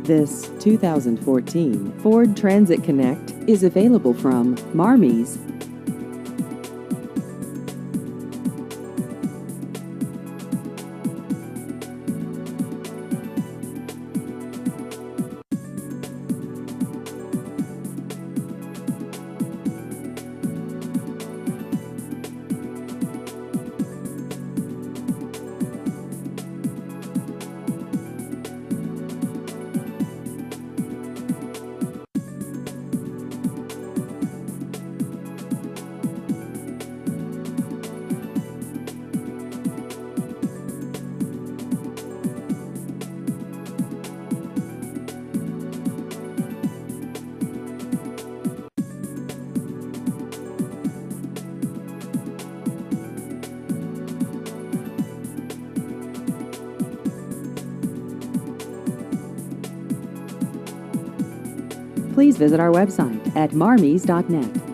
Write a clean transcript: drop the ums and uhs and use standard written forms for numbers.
This 2014 Ford Transit Connect is available from Marmies. Please visit our website at marmies.net.